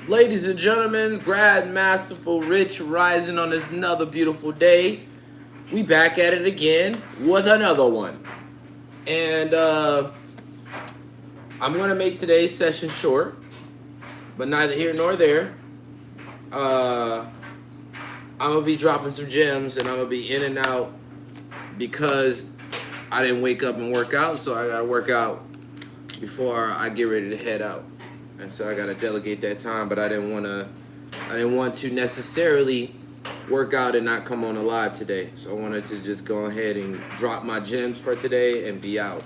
Ladies and gentlemen, Grand Masterful Rich rising on this another beautiful day. We back at it again with another one. And I'm going to make today's session short, but neither here nor there. I'm going to be dropping some gems and I'm going to be in and out because I didn't wake up and work out, so I got to work out before I get ready to head out. And so I got to delegate that time, but I didn't want to necessarily work out and not come on the live today. So I wanted to just go ahead and drop my gems for today and be out.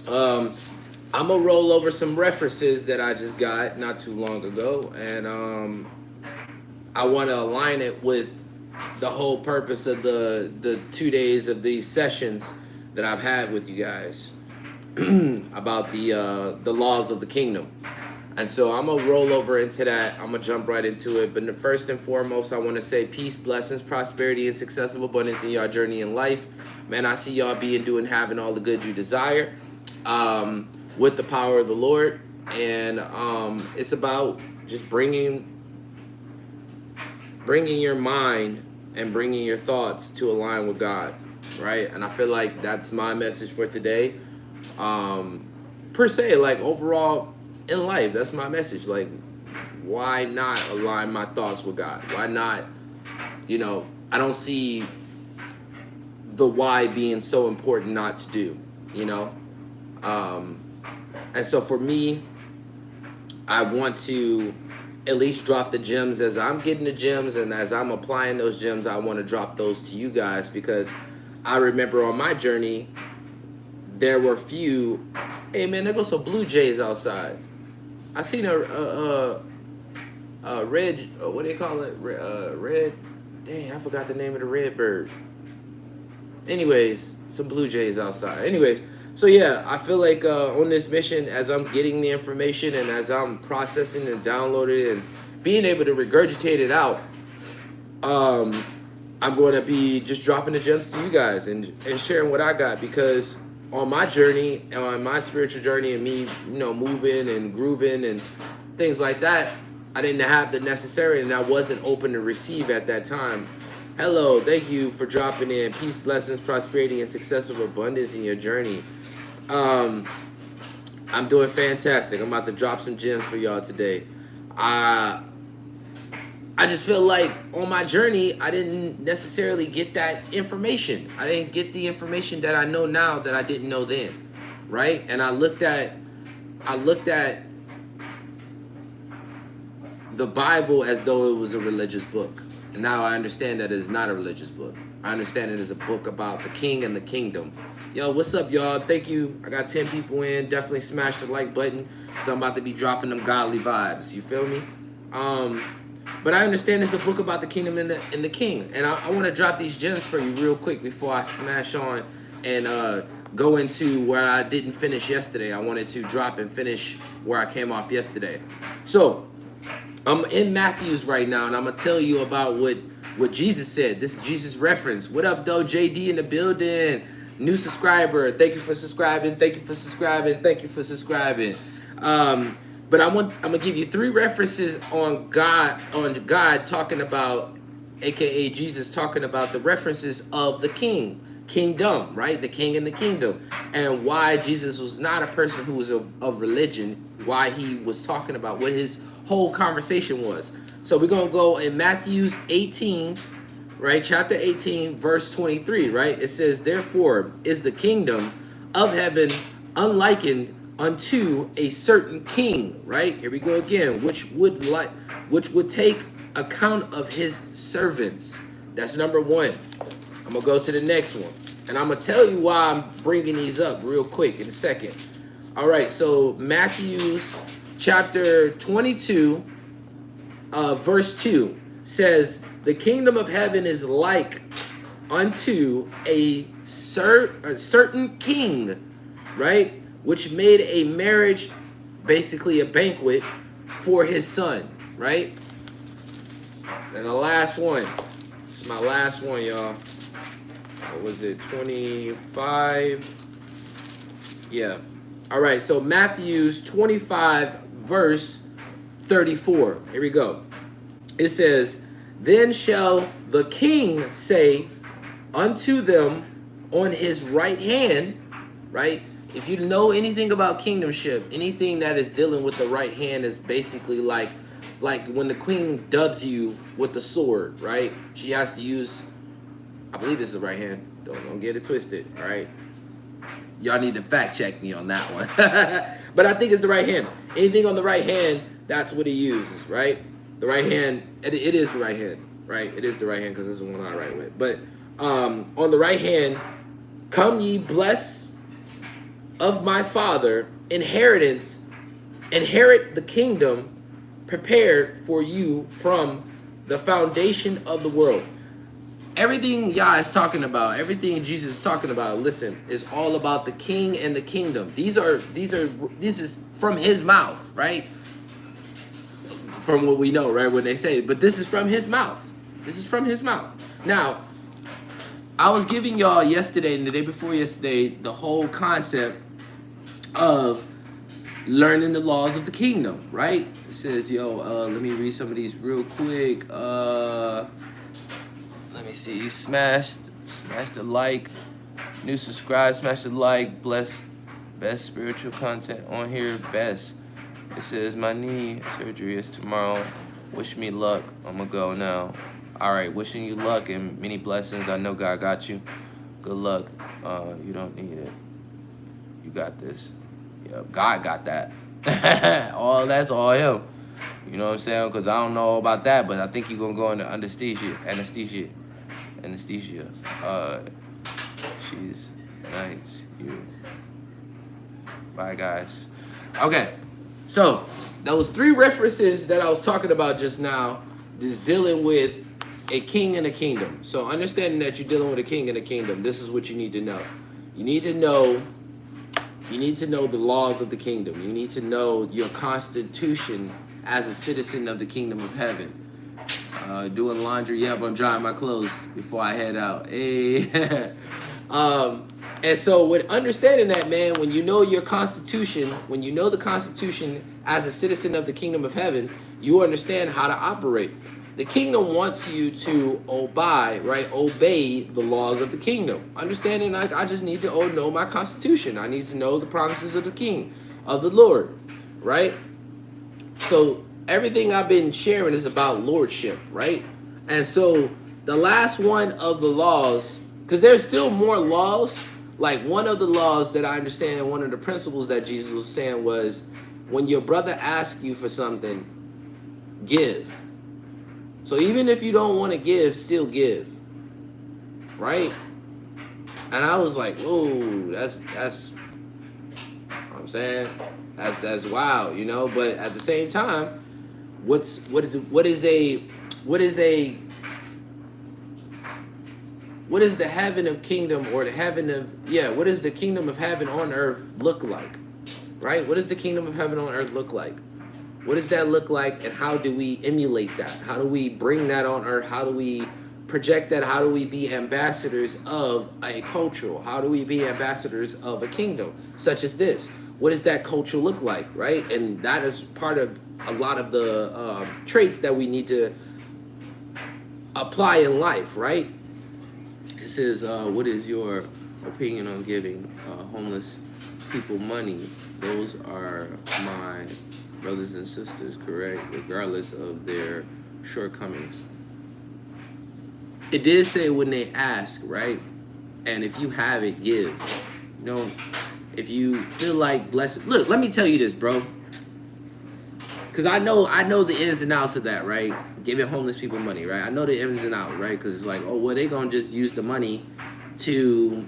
I'm gonna roll over some references that I just got not too long ago, and I want to align it with the whole purpose of the 2 days of these sessions that I've had with you guys about the laws of the kingdom. And so I'm gonna roll over into that. I'm gonna jump right into it. But first and foremost, I want to say peace, blessings, prosperity, and success of abundance in your journey in life. Man, I see y'all being, doing, having all the good you desire with the power of the Lord. And it's about just bringing your mind and bringing your thoughts to align with God, right? And I feel like that's my message for today. Per se, like overall in life, that's my message. Like, why not align my thoughts with God? Why not, I don't see the why being so important not to do, and so for me, I want to at least drop the gems as I'm getting the gems, and as I'm applying those gems, I want to drop those to you guys, because I remember on my journey, there were few. Hey man, there goes some blue jays outside. I seen a red. What do they call it? Red. Dang, I forgot the name of the red bird. Anyways, some blue jays outside. Anyways, so yeah, I feel like on this mission, as I'm getting the information and as I'm processing and downloading it and being able to regurgitate it out, I'm going to be just dropping the gems to you guys and sharing what I got, because on my journey, on my spiritual journey, and me, moving and grooving and things like that, I didn't have the necessary, and I wasn't open to receive at that time. Hello, thank you for dropping in. Peace, blessings, prosperity, and success of abundance in your journey. I'm doing fantastic. I'm about to drop some gems for y'all today. I just feel like on my journey, I didn't necessarily get that information. I didn't get the information that I know now that I didn't know then, right? And I looked at the Bible as though it was a religious book. And now I understand that it is not a religious book. I understand it is a book about the king and the kingdom. Yo, what's up, y'all? Thank you. I got 10 people in. Definitely smash the like button, so I'm about to be dropping them godly vibes. You feel me? But I understand it's a book about the kingdom and the king. And I want to drop these gems for you real quick before I smash on and go into where I didn't finish yesterday. I wanted to drop and finish where I came off yesterday. So I'm in Matthew's right now, and I'm going to tell you about what Jesus said. This is Jesus' reference. What up, though? JD in the building. New subscriber. Thank you for subscribing. Thank you for subscribing. Thank you for subscribing. But I'm gonna give you 3 references on God talking about, aka Jesus talking about the references of the kingdom, right? The king and the kingdom, and why Jesus was not a person who was of religion, why he was talking about what his whole conversation was. So we're gonna go in Matthew's 18, right? Chapter 18, verse 23, right? It says, "Therefore is the kingdom of heaven unlikened unto a certain king," right? Here we go again, which would take account of his servants. That's number 1. I'm gonna go to the next one, and I'm gonna tell you why I'm bringing these up real quick in a second. All right, so Matthew's chapter 22, verse 2 says, "The kingdom of heaven is like unto a certain king," right? Which made a marriage, basically a banquet, for his son, right? And the last one. This is my last one, y'all. What was it? 25. Yeah. All right. So Matthew's 25, verse 34. Here we go. It says, then shall the king say unto them on his right hand, right? If you know anything about kingdomship, anything that is dealing with the right hand is basically like when the queen dubs you with the sword, right? She has to use, I believe this is the right hand. Don't get it twisted, all right? Y'all need to fact check me on that one. But I think it's the right hand. Anything on the right hand, that's what he uses, right? The right hand, it is the right hand, right? It is the right hand because this is the one I write with. But on the right hand, come ye blessed of my Father, inherit the kingdom prepared for you from the foundation of the world. Everything Yah is talking about, everything Jesus is talking about, listen, is all about the king and the kingdom. This is from his mouth, right? From what we know, right? When they say it, but this is from his mouth. This is from his mouth. Now, I was giving y'all yesterday and the day before yesterday the whole concept of learning the laws of the kingdom, right? It says, let me read some of these real quick. Let me see. Smash the like, new subscribe, smash the like, best spiritual content on here, best. It says my knee surgery is tomorrow. Wish me luck. I'm gonna go now. All right, wishing you luck and many blessings. I know God got you. Good luck. You don't need it. You got this. Yeah, God got that. That's all him. You know what I'm saying? Because I don't know about that, but I think you're gonna go into anesthesia. She's nice. You. Bye, guys. Okay. So, those three references that I was talking about just now is dealing with a king and a kingdom. So, understanding that you're dealing with a king and a kingdom, this is what you need to know. You need to know the laws of the kingdom. You need to know your constitution as a citizen of the kingdom of heaven. Doing laundry. Yep, I'm drying my clothes before I head out. Hey. And so with understanding that, man, when you know your constitution, when you know the constitution as a citizen of the kingdom of heaven, you understand how to operate. The kingdom wants you to obey the laws of the kingdom. Understanding I just need to know my constitution. I need to know the promises of the king, of the Lord, right? So everything I've been sharing is about lordship, right? And so the last one of the laws, because there's still more laws, like one of the laws that I understand, one of the principles that Jesus was saying was, when your brother asks you for something, give. So even if you don't want to give, still give, right? And I was like, whoa, that's what I'm saying, that's wild, you know. But at the same time, what is the heaven of kingdom, or the heaven of, what does the kingdom of heaven on earth look like, right? What does the kingdom of heaven on earth look like? What does that look like, and how do we emulate that? How do we bring that on earth? How do we project that? How do we be ambassadors of a culture? How do we be ambassadors of a kingdom such as this? What does that culture look like, right? And that is part of a lot of the traits that we need to apply in life, right? It says, what is your opinion on giving homeless people money? Those are my brothers and sisters, correct? Regardless of their shortcomings. It did say when they ask, right? And if you have it, give. You know, if you feel like blessed. Look, let me tell you this, bro. Because I know the ins and outs of that, right? Giving homeless people money, right? I know the ins and outs, right? Because it's like, oh, well, they going to just use the money to,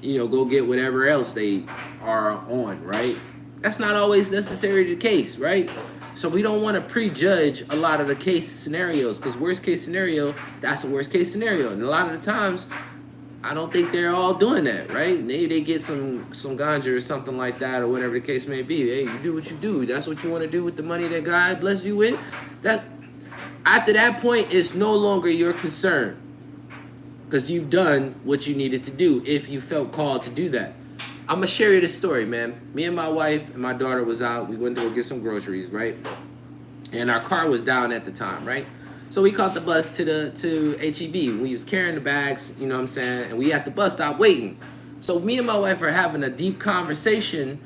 go get whatever else they are on, right? That's not always necessarily the case, right? So we don't want to prejudge a lot of the case scenarios, because worst case scenario, that's a worst case scenario. And a lot of the times, I don't think they're all doing that, right? Maybe they get some ganja or something like that, or whatever the case may be. Hey, you do what you do. That's what you want to do with the money that God bless you with. That after that point, it's no longer your concern, because you've done what you needed to do if you felt called to do that. I'm going to share you this story, man. Me and my wife and my daughter was out. We went to go get some groceries, right? and our car was down at the time, right? So we caught the bus to HEB. We was carrying the bags, you know what I'm saying, and we at the bus stop waiting. So me and my wife are having a deep conversation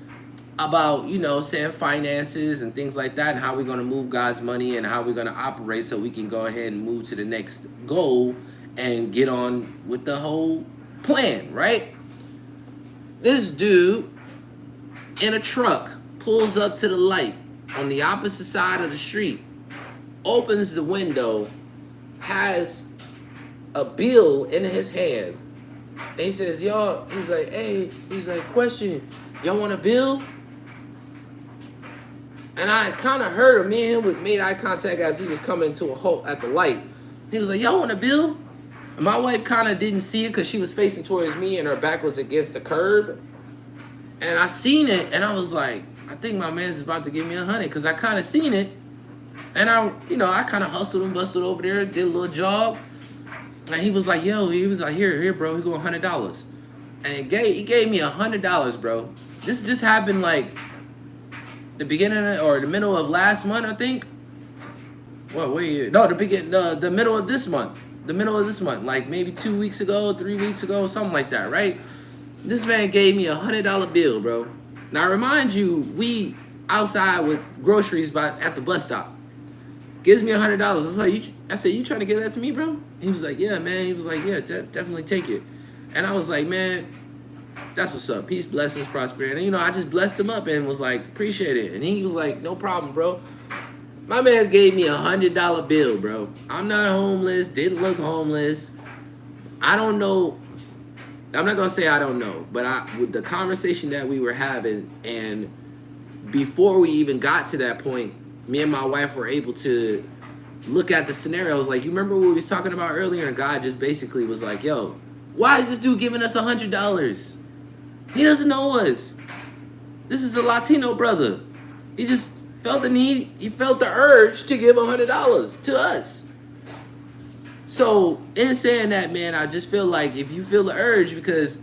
about, you know, saying finances and things like that, and how we're gonna move God's money and how we're gonna operate so we can go ahead and move to the next goal and get on with the whole plan, right? This dude in a truck pulls up to the light on the opposite side of the street, opens the window, has a bill in his hand, and he says, y'all, he's like, hey, he's like, question, y'all want a bill? And I kind of heard him, me and him made eye contact as he was coming to a halt at the light. He was like, y'all want a bill? And my wife kind of didn't see it because she was facing towards me and her back was against the curb. And I seen it, and I was like, I think my man's about to give me $100, because I kind of seen it. And I kind of hustled and bustled over there, did a little job. And he was like, yo, he was like, here, bro, he go $100. And he gave me $100, bro. This just happened like the beginning or the middle of last month, I think. Well, the middle of this month. The middle of this month, like maybe 2 weeks ago, 3 weeks ago, something like that, right? This man gave me $100 bill, bro. Now, remind you, we outside with groceries at the bus stop. Gives me $100. I said, you trying to give that to me, bro? He was like, yeah, man. He was like, yeah, definitely take it. And I was like, man, that's what's up. Peace, blessings, prosperity. And, I just blessed him up and was like, appreciate it. And he was like, no problem, bro. My man's gave me $100 bill, bro. I'm not homeless, didn't look homeless. I don't know. I'm not going to say I don't know, but with the conversation that we were having, and before we even got to that point, me and my wife were able to look at the scenarios. Like, you remember what we was talking about earlier? And God just basically was like, yo, why is this dude giving us $100? He doesn't know us. This is a Latino brother. He just felt the need, he felt the urge to give $100 to us. So in saying that, man, I just feel like if you feel the urge, because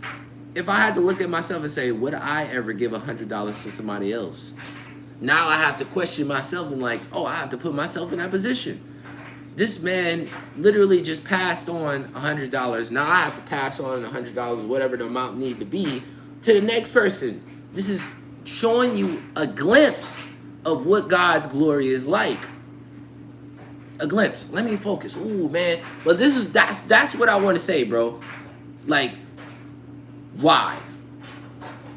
if I had to look at myself and say, would I ever give $100 to somebody else? Now I have to question myself and like, oh, I have to put myself in that position. This man literally just passed on $100. Now I have to pass on $100, whatever the amount need to be, to the next person. This is showing you a glimpse of what God's glory is like. A glimpse. Let me focus. Ooh, man. But that's what I want to say, bro. Like, why?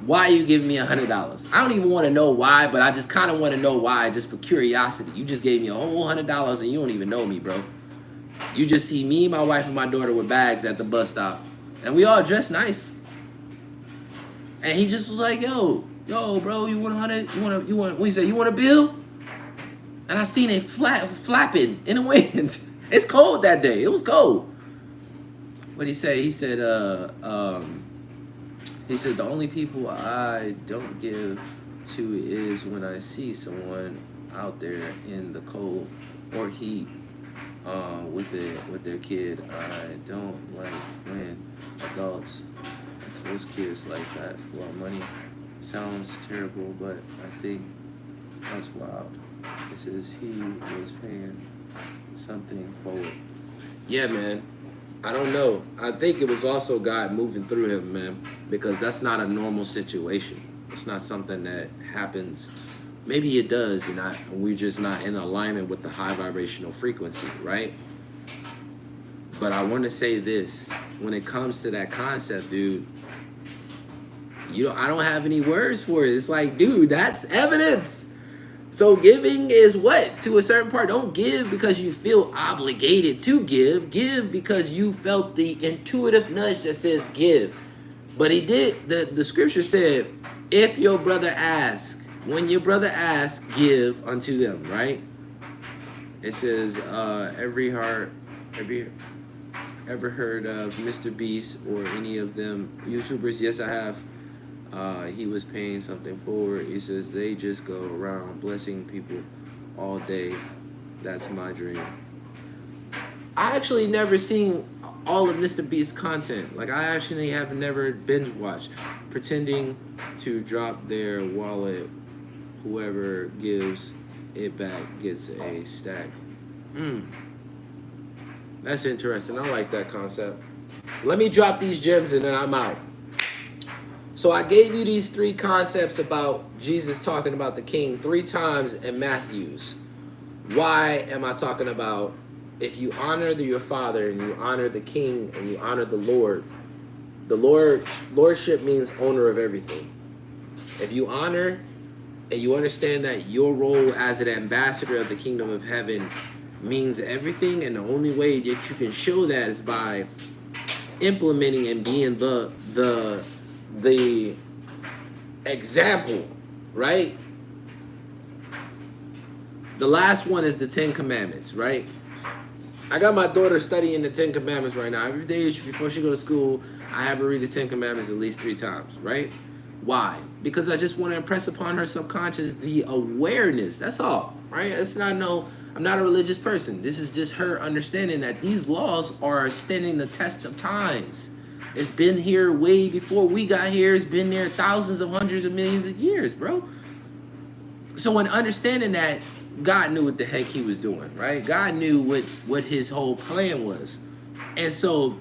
Why are you giving me $100? I don't even want to know why, but I just kind of want to know why, just for curiosity. You just gave me a whole $100 and you don't even know me, bro. You just see me, my wife, and my daughter with bags at the bus stop, and we all dressed nice. And he just was like, yo, bro, you want 100? You want? What he said? You want a bill? And I seen it flapping in the wind. It's cold that day. It was cold. What he say? He said, the only people I don't give to is when I see someone out there in the cold or heat with their kid. I don't like when adults expose kids like that for our money. Sounds terrible, but I think that's wild. It says he was paying something forward. Yeah, man. I don't know. I think it was also God moving through him, man, because that's not a normal situation. It's not something that happens. Maybe it does, and we're just not in alignment with the high vibrational frequency, right? But I want to say this. When it comes to that concept, dude, I don't have any words for it. It's like, dude, that's evidence. So giving is what? To a certain part. Don't give because you feel obligated to give. Give because you felt the intuitive nudge that says give. But he did, the scripture said, if your brother asks, when your brother asks, give unto them, right? It says, ever heard of Mr. Beast or any of them YouTubers? Yes, I have. He was paying something forward. He says they just go around blessing people all day. That's my dream. I actually never seen all of Mr. Beast's content. Like, I actually have never binge watched. Pretending to drop their wallet, whoever gives it back gets a stack. That's interesting. I like that concept. Let me drop these gems and then I'm out. So I gave you these 3 concepts about Jesus talking about the king 3 times in Matthew's. Why am I talking about if you honor your father and you honor the king and you honor the Lord lordship means owner of everything. If you honor and you understand that your role as an ambassador of the kingdom of heaven means everything, and the only way that you can show that is by implementing and being the example, right? The last one is the 10 Commandments, right? I got my daughter studying the 10 Commandments right now. Every day before she go to school, I have her read the 10 Commandments at least 3 times, right? Why? Because I just want to impress upon her subconscious the awareness. That's all, right? It's not I'm not a religious person. This is just her understanding that these laws are standing the test of times. It's been here way before we got here. It's been there thousands of hundreds of millions of years, bro. So in understanding that, God knew what the heck he was doing, right? God knew what his whole plan was. And so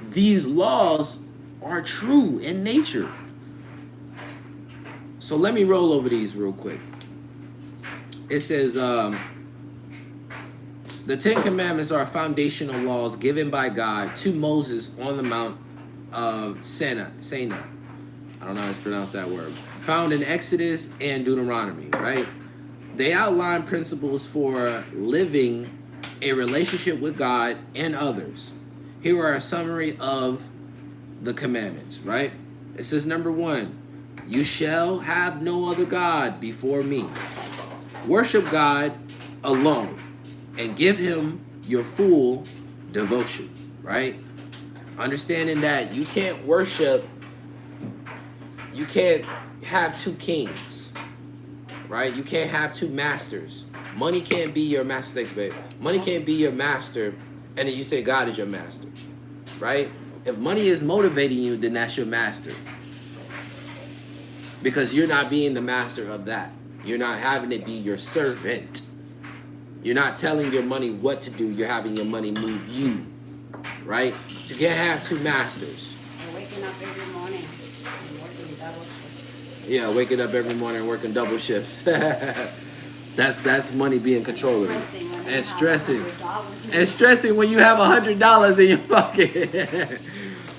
these laws are true in nature. So let me roll over these real quick. It says, the 10 Commandments are foundational laws given by God to Moses on the Mount of Sinai. I don't know how to pronounce that word. Found in Exodus and Deuteronomy, right? They outline principles for living a relationship with God and others. Here are a summary of the commandments, right? It says, number 1, you shall have no other God before me. Worship God alone and give him your full devotion, right? Understanding that you can't have 2 kings, right? You can't have 2 masters. Money can't be your master. Thanks, babe. Money can't be your master, and then you say God is your master, right? If money is motivating you, then that's your master. Because you're not being the master of that. You're not having it be your servant. You're not telling your money what to do. You're having your money move you, right? You can't have 2 masters. Waking up every morning and working double shifts. Yeah, waking up every morning and working double shifts. That's money being controlled. And stressing. And stressing when you have $100 in your pocket.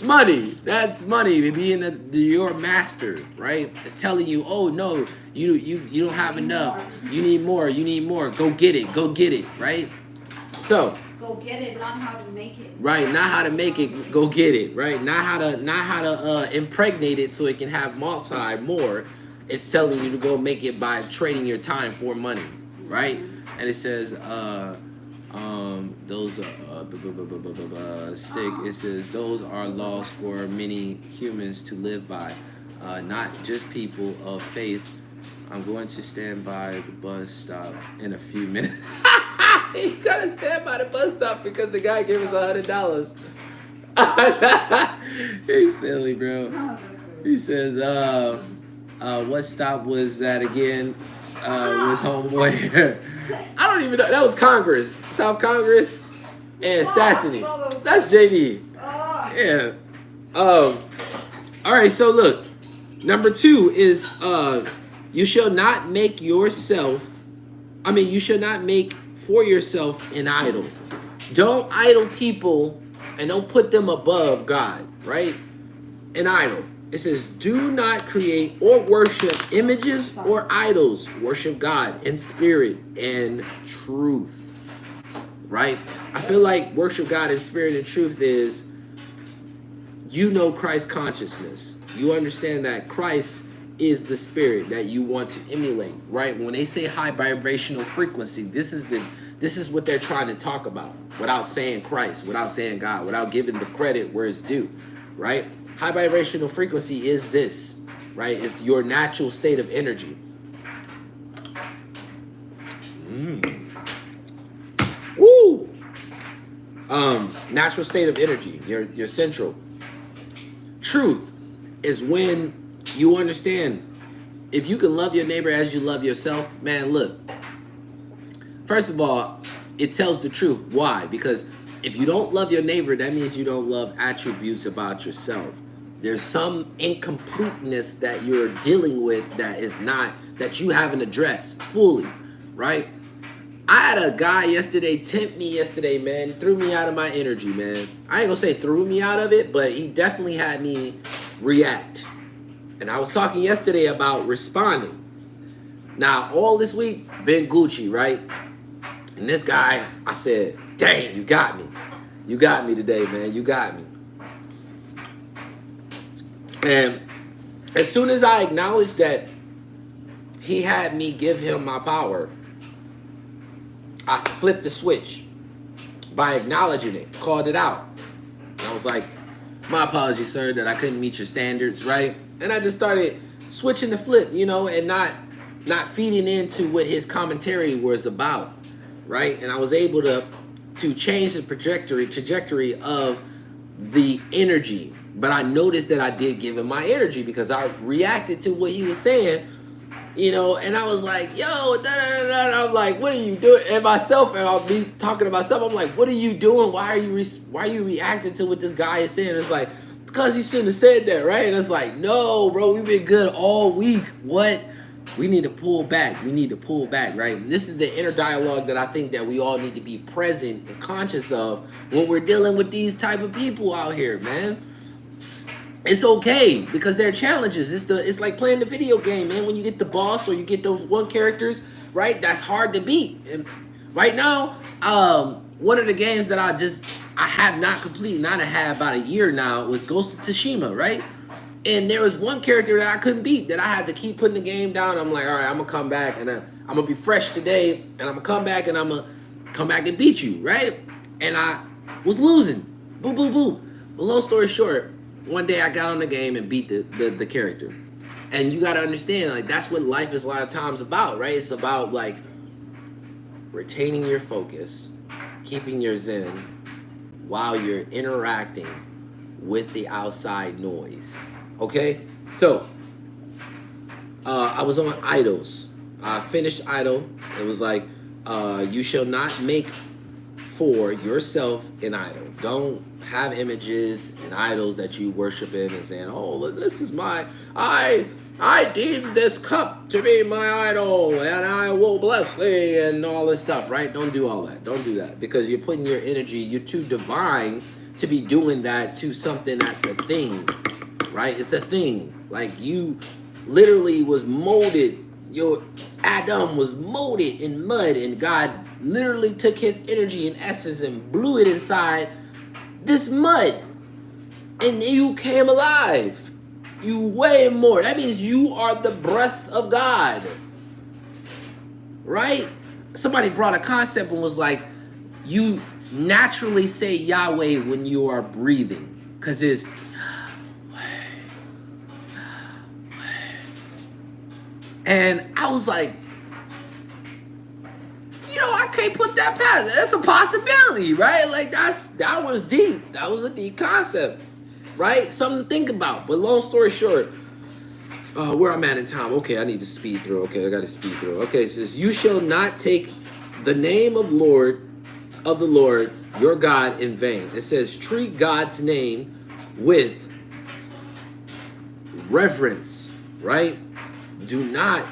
Money. That's money. Being your master, right? It's telling you, oh no, you don't have enough. You need more. You need more. Go get it. Go get it. Right? So go get it, not how to make it. Right, not how to make it, go get it, right? Not how to impregnate it so it can have more. It's telling you to go make it by trading your time for money, right? And it says it says those are laws for many humans to live by, not just people of faith. I'm going to stand by the bus stop in a few minutes. He's gotta stand by the bus stop because the guy gave us $100. He's silly, bro. He says, what stop was that again? With homeboy. I don't even know. That was Congress. South Congress and Stassany. That's JD. Yeah. All right, so look. Number 2 is you shall not make you should not make for yourself an idol. Don't idol people and don't put them above God, right? An idol. It says, do not create or worship images or idols. Worship God in spirit and truth, right? I feel like worship God in spirit and truth is, Christ consciousness. You understand that Christ is the spirit that you want to emulate, right? When they say high vibrational frequency, this is what they're trying to talk about without saying Christ, without saying God, without giving the credit where it's due, right? High vibrational frequency is this, right? It's your natural state of energy. Woo! Natural state of energy, your central. Truth is when you understand, if you can love your neighbor as you love yourself, man, look, First of all, it tells the truth. Why? Because if you don't love your neighbor, that means you don't love attributes about yourself. There's some incompleteness that you're dealing with that you haven't addressed fully, right? I had a guy yesterday tempt me yesterday, man. Threw me out of my energy, man. I ain't gonna say threw me out of it, but he definitely had me react. And I was talking yesterday about responding. Now, all this week, been Gucci, right? And this guy, I said, dang, you got me. You got me today, man. You got me. And as soon as I acknowledged that he had me give him my power, I flipped the switch by acknowledging it, called it out. And I was like, my apologies, sir, that I couldn't meet your standards, right? And I just started switching the flip, you know, and not feeding into what his commentary was about, right? And I was able to change the trajectory of the energy. But I noticed that I did give him my energy because I reacted to what he was saying, you know, and I was like, yo, I'm like, what are you doing? And myself, and I'll be talking to myself, I'm like, what are you doing? Why are you reacting to what this guy is saying? It's like, because he shouldn't have said that, right? And it's like, no, bro, we've been good all week. What? We need to pull back. We need to pull back, right? And this is the inner dialogue that I think that we all need to be present and conscious of when we're dealing with these type of people out here, man. It's okay because there are challenges. It's like playing the video game, man. When you get the boss or you get those one characters, right? That's hard to beat. And right now, one of the games that I have not completed, not had about a year now, was Ghost of Tsushima, right? And there was one character that I couldn't beat that I had to keep putting the game down. I'm like, all right, I'm gonna come back and I'm gonna be fresh today, and I'm gonna come back and I'm gonna come back and beat you, right? And I was losing, boo, boo, boo. But long story short, one day I got on the game and beat the character. And you gotta understand, like, that's what life is a lot of times about, right? It's about like retaining your focus, keeping your zen while you're interacting with the outside noise. Okay, so I was on Idols. I finished Idol. It was like, you shall not make for yourself an idol. Don't have images and idols that you worship in and saying, oh, this is I deem this cup to be my idol and I will bless thee and all this stuff, right? Don't do all that. Don't do that because you're putting your energy, you're too divine to be doing that to something that's a thing, right? It's a thing. Like, you literally was molded, your Adam was molded in mud, and God literally took his energy and essence and blew it inside this mud, and you came alive. You way more. That means you are the breath of God, right? Somebody brought a concept and was like, you naturally say Yahweh when you are breathing, because it's and I was like, you know, I can't put that past. That's a possibility, right? Like, that was deep. That was a deep concept, right? Something to think about. But long story short, where I'm at in time. Okay, I need to speed through. Okay, I got to speed through. Okay, it says, you shall not take the name of the Lord your God in vain. It says, treat God's name with reverence, right? Do not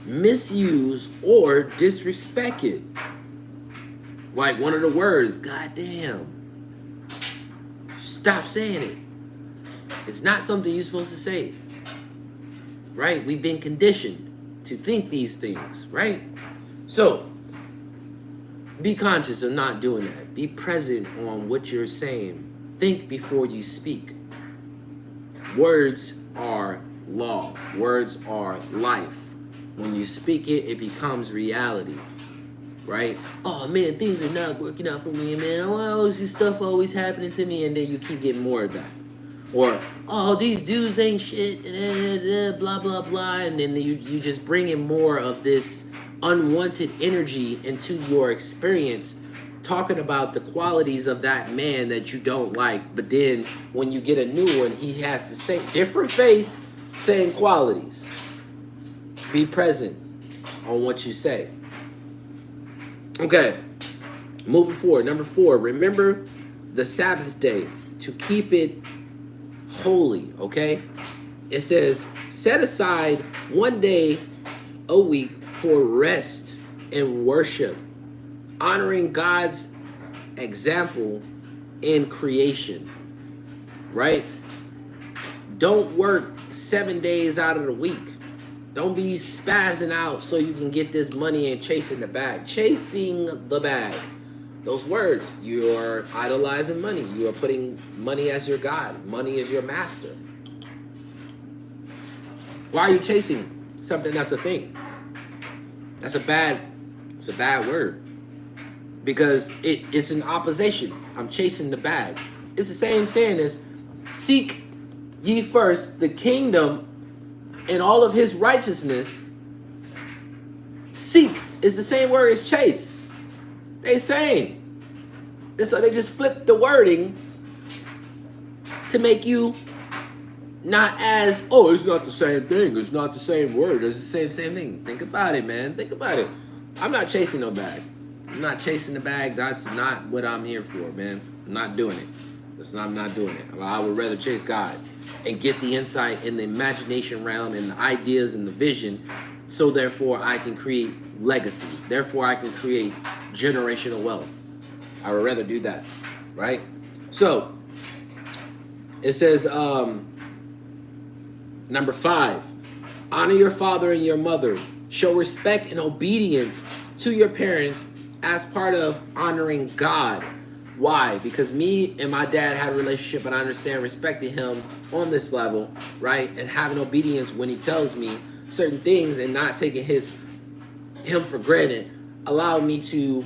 misuse or disrespect it. Like one of the words, goddamn. Stop saying it. It's not something you're supposed to say. Right? We've been conditioned to think these things, right? So, be conscious of not doing that. Be present on what you're saying. Think before you speak. Words are law. Words are life. When you speak it, it becomes reality, right? Oh man, things are not working out for me, man. Oh, this stuff always happening to me, and then you keep getting more of that. Or, oh, these dudes ain't shit, blah, blah, blah, and then you just bring in more of this unwanted energy into your experience, talking about the qualities of that man that you don't like, but then when you get a new one, he has the same, different face, same qualities. Be present on what you say. Okay, moving forward. Number 4, remember the Sabbath day to keep it holy, okay? It says, set aside one day a week for rest and worship, honoring God's example in creation, right? Don't work 7 days out of the week. Don't be spazzing out so you can get this money and chasing the bag. Chasing the bag. Those words, you are idolizing money. You are putting money as your God. Money is your master. Why are you chasing something that's a thing? It's a bad word. Because it's an opposition. I'm chasing the bag. It's the same saying as, seek ye first the kingdom and all of his righteousness. Seek is the same word as chase. They same. And so they just flip the wording to make you not as, oh, it's not the same thing. It's not the same word. It's the same thing. Think about it, man. Think about it. I'm not chasing no bag. I'm not chasing the bag. That's not what I'm here for, man. I'm not doing it. I'm not doing it. I would rather chase God and get the insight in the imagination realm and the ideas and the vision, so therefore I can create legacy. Therefore I can create generational wealth. I would rather do that, right? So it says, number 5, honor your father and your mother. Show respect and obedience to your parents as part of honoring God. Why? Because me and my dad had a relationship, and I understand respecting him on this level, right? And having obedience when he tells me certain things and not taking him for granted allowed me to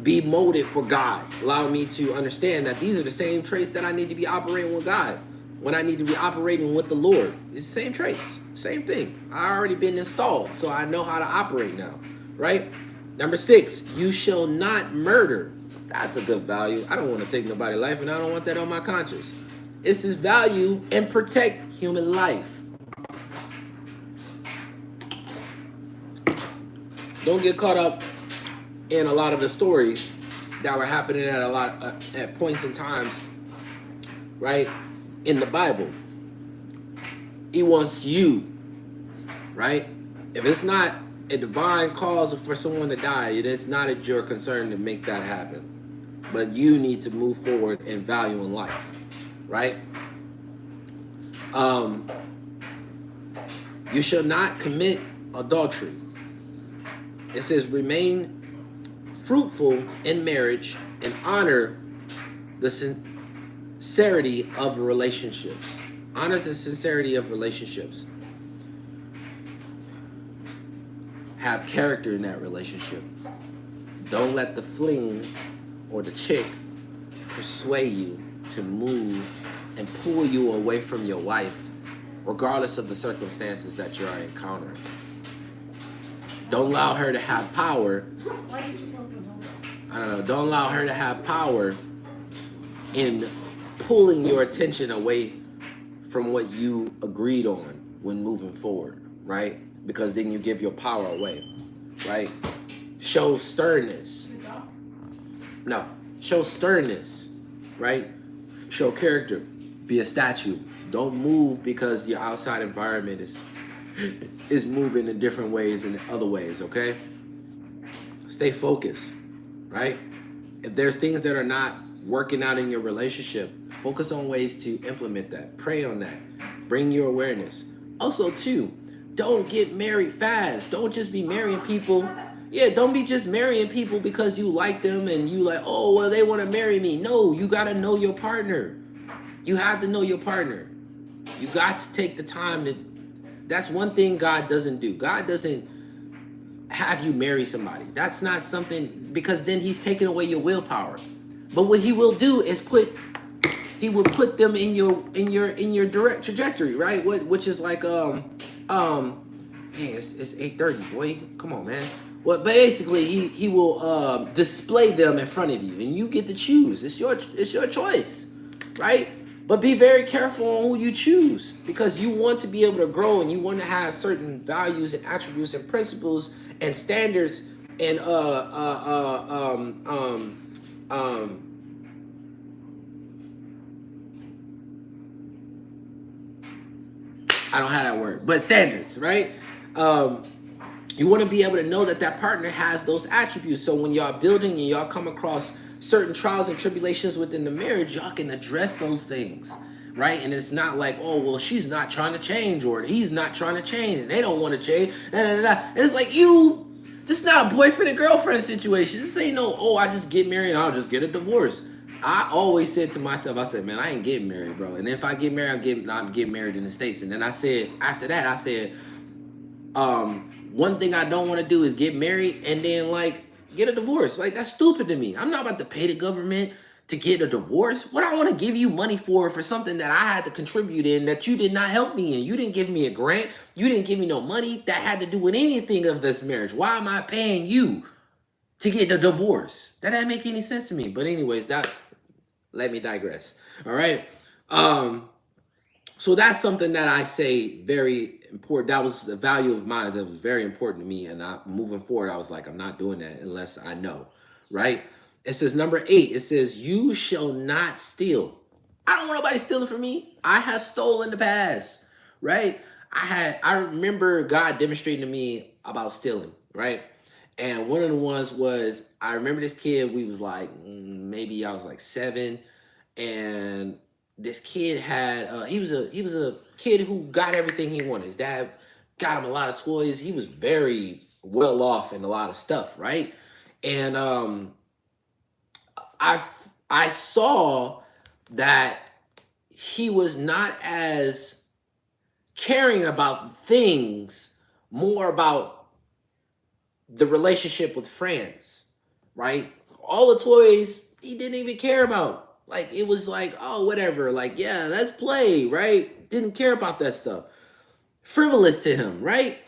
be molded for God. Allowed me to understand that these are the same traits that I need to be operating with God. When I need to be operating with the Lord, it's the same traits, same thing. I already been installed, so I know how to operate now, right? Number 6, you shall not murder. That's a good value. I don't want to take nobody's life, and I don't want that on my conscience. It's his value and protect human life. Don't get caught up in a lot of the stories that were happening at points in times, right, in the Bible. He wants you, right? If it's not a divine cause for someone to die, it is not at your concern to make that happen. But you need to move forward in value in life, right? You shall not commit adultery. It says, remain fruitful in marriage and honor the sincerity of relationships. Honor the sincerity of relationships. Have character in that relationship. Don't let the fling or the chick persuade you to move and pull you away from your wife, regardless of the circumstances that you are encountering. Don't allow her to have power. Why did you close the door? I don't know. Don't allow her to have power in pulling your attention away from what you agreed on when moving forward, right? Because then you give your power away, right? Show sternness. No, show sternness, right? Show character. Be a statue. Don't move because your outside environment is moving in different ways and other ways, okay? Stay focused, right? If there's things that are not working out in your relationship, focus on ways to implement that. Pray on that. Bring your awareness. Also, too, don't get married fast. Don't just be marrying people. Yeah, don't be just marrying people because you like them and you like, oh, well, they want to marry me. No, you got to know your partner. You have to know your partner. You got to take the time to, that's one thing God doesn't do. God doesn't have you marry somebody. That's not something, because then he's taking away your willpower. But what he will do is he will put them in your direct trajectory, right? Which is like, hey, it's 8:30, boy. Come on, man. Well, basically, he will display them in front of you, and you get to choose. It's your choice, right? But be very careful on who you choose, because you want to be able to grow and you want to have certain values and attributes and principles and standards And um I don't have that word, but standards, right? Um, you want to be able to know that that partner has those attributes. So when y'all building and y'all come across certain trials and tribulations within the marriage, y'all can address those things, right? And it's not like, oh, well, she's not trying to change or he's not trying to change and they don't want to change. And it's like, this is not a boyfriend and girlfriend situation. This ain't no, oh, I just get married and I'll just get a divorce. I always said to myself, I said, man, I ain't getting married, bro. And if I get married, I'm getting married in the States. And then I said, after that, I said, one thing I don't want to do is get married and then like get a divorce. Like that's stupid to me. I'm not about to pay the government to get a divorce. What I want to give you money for something that I had to contribute in that you did not help me in. You didn't give me a grant. You didn't give me no money that had to do with anything of this marriage. Why am I paying you to get a divorce? That didn't make any sense to me. But anyways, let me digress. All right. So that's something that I say very important. That was the value of mine that was very important to me. And moving forward, I was like, I'm not doing that unless I know, right? It says number 8, it says, you shall not steal. I don't want nobody stealing from me. I have stolen in the past, right? I remember God demonstrating to me about stealing, right? And one of the ones was, I remember this kid, we was like, maybe I was like 7, and this kid had he was a kid who got everything he wanted. His dad got him a lot of toys. He was very well off in a lot of stuff, right? And I saw that he was not as caring about things, more about the relationship with friends, right? All the toys he didn't even care about. Like it was like, oh, whatever. Like, yeah, let's play, right? Didn't care about that stuff. Frivolous to him, right?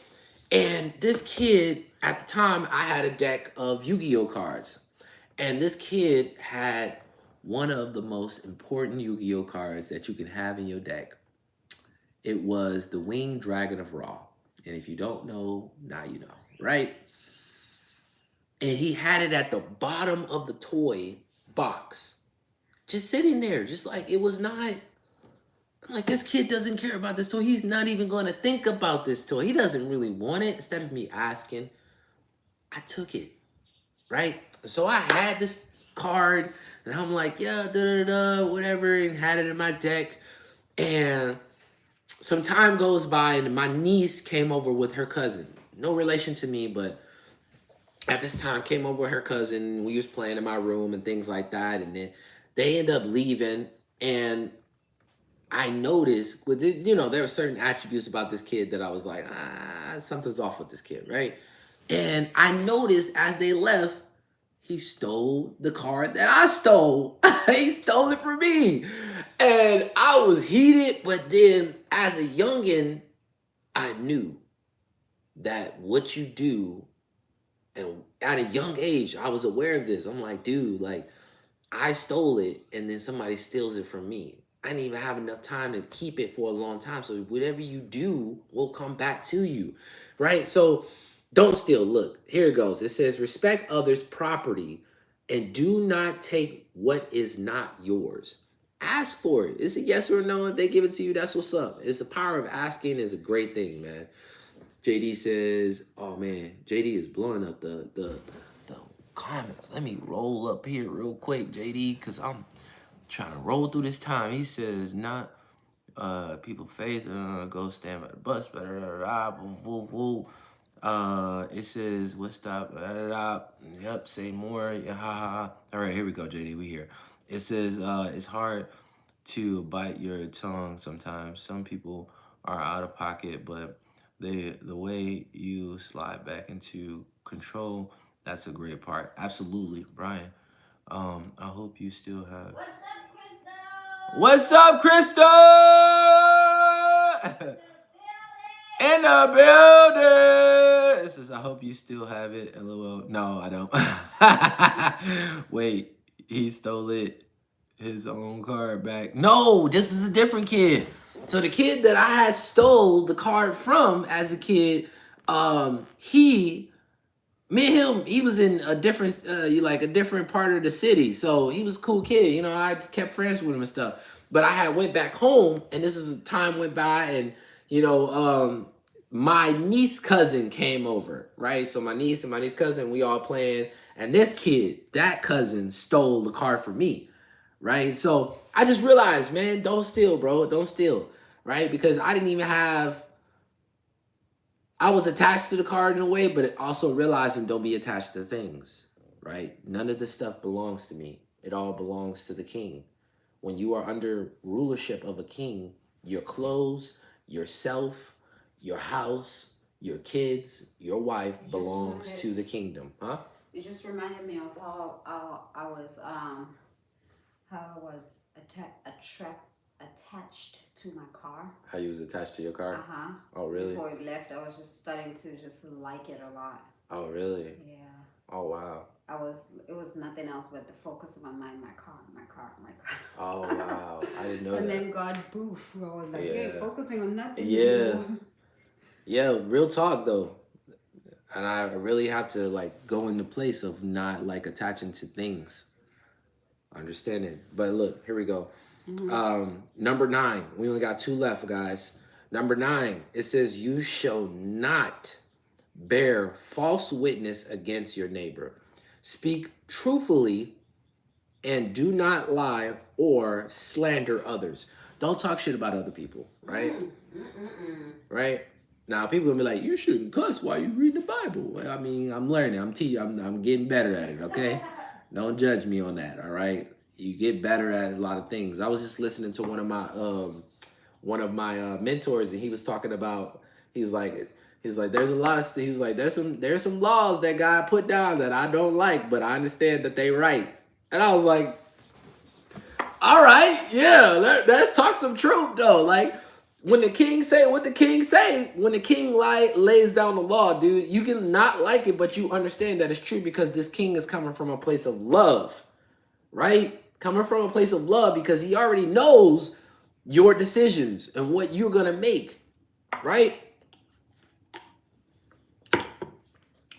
And this kid, at the time, I had a deck of Yu-Gi-Oh cards. And this kid had one of the most important Yu-Gi-Oh cards that you can have in your deck. It was the Winged Dragon of Ra. And if you don't know, now you know, right? And he had it at the bottom of the toy box. Just sitting there, just like it was not. I'm like, this kid doesn't care about this toy. He's not even going to think about this toy. He doesn't really want it. Instead of me asking, I took it, right? So I had this card, and I'm like, yeah, whatever, and had it in my deck. And some time goes by, and my niece came over with her cousin. No relation to me, but at this time came over with her cousin. We was playing in my room and things like that, and then they end up leaving, and I noticed, there were certain attributes about this kid that I was like, something's off with this kid, right? And I noticed as they left, he stole the card that I stole. He stole it from me. And I was heated, but then as a youngin', I knew that what you do, and at a young age, I was aware of this. I'm like, dude, like, I stole it, and then somebody steals it from me. I didn't even have enough time to keep it for a long time. So whatever you do will come back to you, right? So don't steal. Look, here it goes. It says, respect others' property and do not take what is not yours. Ask for it. It's a yes or no. If they give it to you, that's what's up. It's the power of asking is a great thing, man. JD says, oh man, JD is blowing up the comments. Let me roll up here real quick, JD, because I'm trying to roll through this time. He says, not people faith, go stand by the bus, it says, what stop, yep, say more, yeah, ha, ha. All right, here we go, JD, we here. It says, it's hard to bite your tongue sometimes. Some people are out of pocket, but the way you slide back into control, that's a great part. Absolutely, Brian. I hope you still have. What's up, Crystal? In the building. It says, I hope you still have it. LOL. No, I don't. Wait, he stole it, his own card back. No, this is a different kid. So the kid that I had stole the card from as a kid, he me and him, he was in a different, like a different part of the city. So he was a cool kid. You know, I kept friends with him and stuff. But I had went back home, and this is time went by, and you know, my niece cousin came over, right? So my niece and my niece cousin, we all playing, and this kid, that cousin, stole the car from me, right? So I just realized, man, don't steal, bro, don't steal, right? Because I didn't even have I was attached to the card in a way, but also realizing don't be attached to things, right? None of this stuff belongs to me. It all belongs to the king. When you are under rulership of a king, your clothes, yourself, your house, your kids, your wife belongs to the kingdom, huh? You just reminded me of how I was attached to my car. How you was attached to your car? Uh-huh. Oh, really? Before it left, I was just starting to just like it a lot. Oh, really? Yeah. Oh, wow. It was nothing else but the focus of my mind, my car. Oh, wow. I didn't know and that. then God, poof, I was like, Yeah. hey, focusing on nothing. Yeah. Yeah, real talk though. And I really have to like go in the place of not like attaching to things. Understanding. But look, here we go. Number 9. We only got 2 left, guys. Number 9, it says, you shall not bear false witness against your neighbor. Speak truthfully and do not lie or slander others. Don't talk shit about other people, right? Right? Now people gonna be like, you shouldn't cuss while you read the Bible. Well, I mean, I'm learning. I'm getting better at it, okay? Don't judge me on that, all right? You get better at a lot of things. I was just listening to one of my mentors, and he was talking about, he's like there's a lot of, he was like, there's some laws that God put down that I don't like, but I understand that they right. And I was like, all right, yeah, let's talk some truth though. Like when the king say what the king say, when the king lays down the law, dude, you can not like it, but you understand that it's true because this king is coming from a place of love, right? Coming from a place of love because he already knows your decisions and what you're gonna make, right?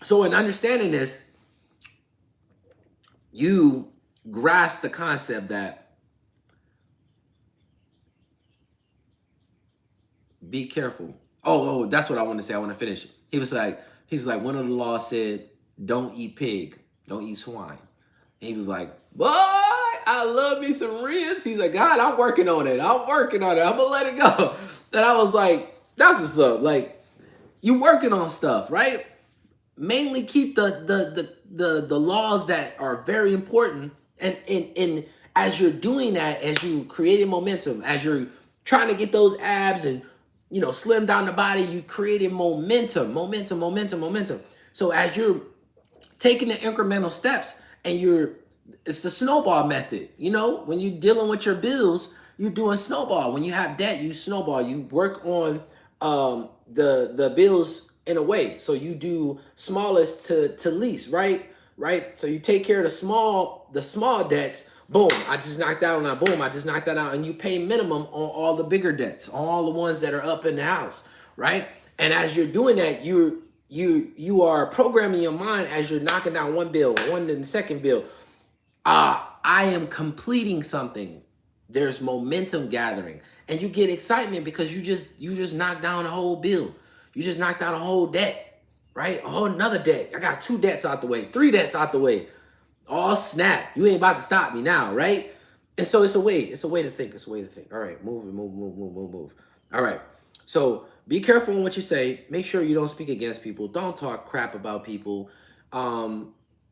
So in understanding this, you grasp the concept that be careful. Oh, that's what I want to say. I want to finish. He was like, one of the laws said, don't eat pig, don't eat swine. And he was like, boy, I love me some ribs. He's like, God, I'm working on it. I'm gonna let it go. And I was like, that's what's up. Like, you working on stuff, right? Mainly keep the laws that are very important. And as you're doing that, as you creating momentum, as you're trying to get those abs and, you know, slim down the body, you creating momentum. So as you're taking the incremental steps and it's the snowball method. You know, when you're dealing with your bills, you're doing snowball. When you have debt, you snowball. You work on the bills in a way. So you do smallest to least, right? So you take care of the small debts. Boom, I just knocked out on that. Boom, I just knocked that out. And you pay minimum on all the bigger debts, all the ones that are up in the house, right? And as you're doing that, you are programming your mind as you're knocking down one bill, one and the second bill. I am completing something. There's momentum gathering, and you get excitement because you just knocked down a whole bill. You just knocked out a whole debt, right? A whole another debt. I got 2 debts out the way, 3 debts out the way. Oh snap! You ain't about to stop me now, right? And so it's a way to think. All right, move. All right. So be careful in what you say. Make sure you don't speak against people. Don't talk crap about people.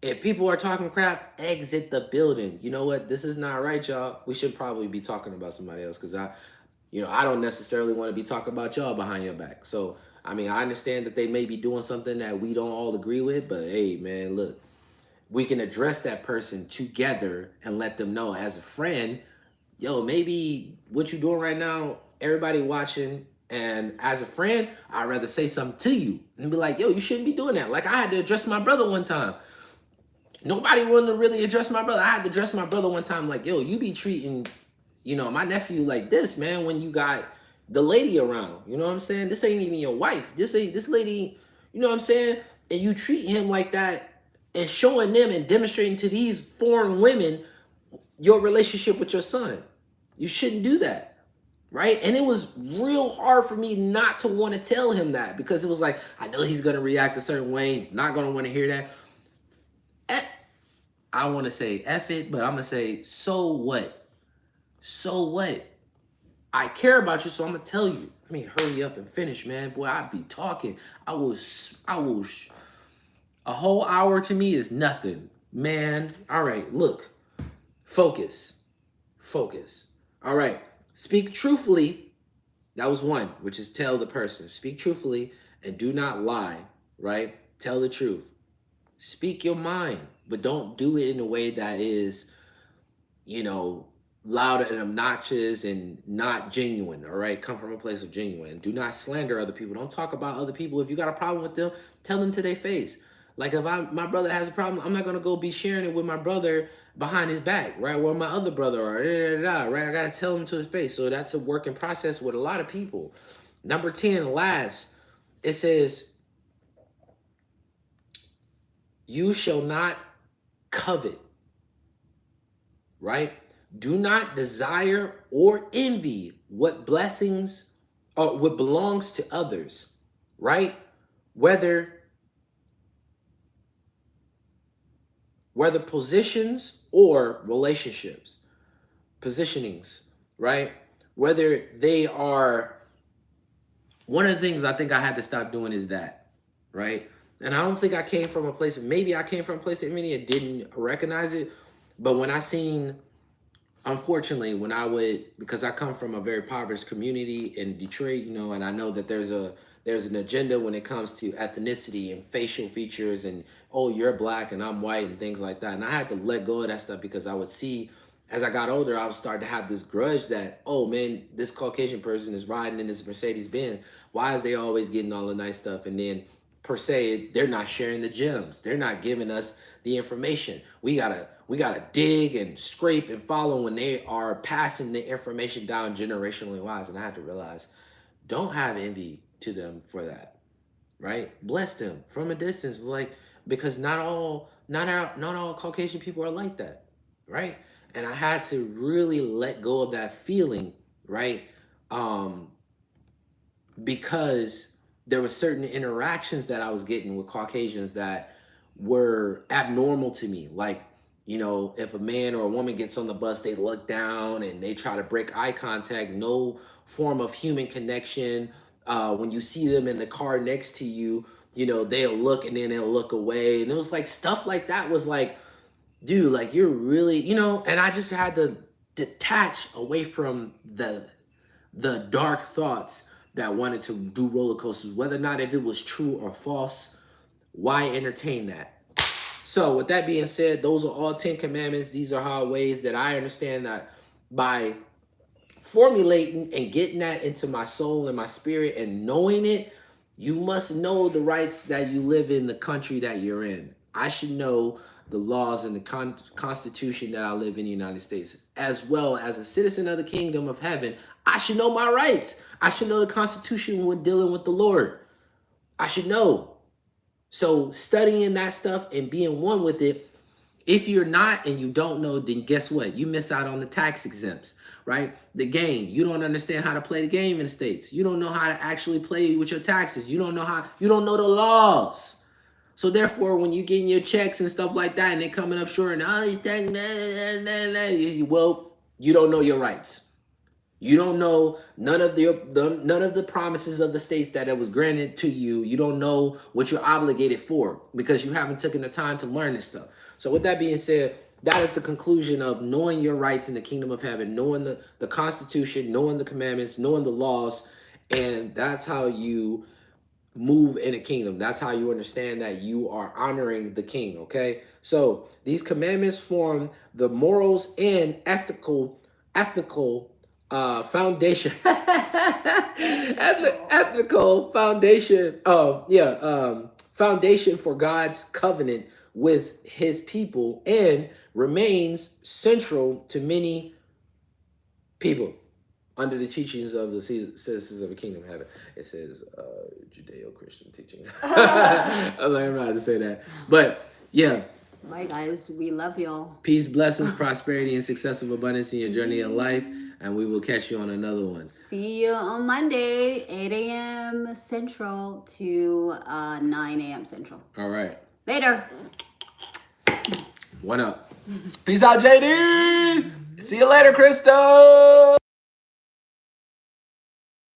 If people are talking crap, exit the building. You know what? This is not right, y'all. We should probably be talking about somebody else because I don't necessarily want to be talking about y'all behind your back. So, I mean, I understand that they may be doing something that we don't all agree with, but hey, man, look, we can address that person together and let them know as a friend, yo, maybe what you're doing right now, everybody watching, and as a friend, I'd rather say something to you and be like, yo, you shouldn't be doing that. Like I had to address my brother one time. Nobody wanted to really address my brother. I had to address my brother one time like, yo, you be treating, my nephew like this, man, when you got the lady around. You know what I'm saying? This ain't even your wife. This lady, you know what I'm saying? and you treat him like that and showing them and demonstrating to these foreign women your relationship with your son. You shouldn't do that, right? And it was real hard for me not to want to tell him that, because it was like, I know he's going to react a certain way. He's not going to want to hear that. I want to say F it, but I'm going to say, so what? So what? I care about you, so I'm going to tell you. I mean, hurry up and finish, man. Boy, I'd be talking. I will, a whole hour to me is nothing, man. All right, look, focus. All right, speak truthfully. That was one, which is tell the person. Speak truthfully and do not lie, right? Tell the truth. Speak your mind, but don't do it in a way that is, loud and obnoxious and not genuine, all right? Come from a place of genuine. Do not slander other people. Don't talk about other people. If you got a problem with them, tell them to their face. Like if my brother has a problem, I'm not going to go be sharing it with my brother behind his back, right? Or my other brother, or right? I got to tell him to his face. So that's a working process with a lot of people. Number 10, last, it says, you shall not covet, right? Do not desire or envy what blessings or what belongs to others, right? Whether positions or relationships, positionings, right? Whether they are, one of the things I think I had to stop doing is that, right? And I don't think I came from a place, maybe I came from a place that many didn't recognize it, but when I seen, unfortunately, when I would, because I come from a very impoverished community in Detroit, and I know that there's an agenda when it comes to ethnicity and facial features and, oh, you're black and I'm white and things like that. And I had to let go of that stuff, because I would see, as I got older, I would start to have this grudge that, oh man, this Caucasian person is riding in this Mercedes-Benz. Why is they always getting all the nice stuff? And then per se, they're not sharing the gems. They're not giving us the information. We gotta dig and scrape and follow when they are passing the information down generationally wise. And I had to realize, don't have envy to them for that, right? Bless them from a distance, because not all Caucasian people are like that, right? And I had to really let go of that feeling, right? Because there were certain interactions that I was getting with Caucasians that were abnormal to me. Like, if a man or a woman gets on the bus, they look down and they try to break eye contact, no form of human connection. When you see them in the car next to you, they'll look and then they'll look away. And it was like stuff like that was like, dude, like you're really, and I just had to detach away from the dark thoughts that wanted to do roller coasters, whether or not if it was true or false. Why entertain that? So with that being said, those are all 10 commandments. These are how ways that I understand that by formulating and getting that into my soul and my spirit and knowing it, you must know the rights that you live in the country that you're in. I should know the laws and the Constitution that I live in the United States. As well as a citizen of the kingdom of heaven, I should know my rights. I should know the Constitution when dealing with the Lord. I should know. So studying that stuff and being one with it, if you're not and you don't know, then guess what? You miss out on the tax exempts, right? The game. You don't understand how to play the game in the States. You don't know how to actually play with your taxes. You don't know the laws. So therefore, when you're getting your checks and stuff like that and they're coming up short and all these things, well, you don't know your rights. You don't know none of the promises of the states that it was granted to you. You don't know what you're obligated for because you haven't taken the time to learn this stuff. So with that being said, that is the conclusion of knowing your rights in the kingdom of heaven, knowing the Constitution, knowing the commandments, knowing the laws, and that's how you move in a kingdom. That's how you understand that you are honoring the king, okay? So these commandments form the morals and ethical foundation ethical foundation foundation for God's covenant with his people and remains central to many people. under the teachings of the citizens of the kingdom have it. It says Judeo-Christian teaching. I'm not to say that. But yeah. Bye, guys. We love y'all. Peace, blessings, prosperity, and success of abundance in your journey in life. And we will catch you on another one. See you on Monday, 8 a.m. Central to 9 a.m. Central. All right. Later. One up. Peace out, JD. See you later, Crystal.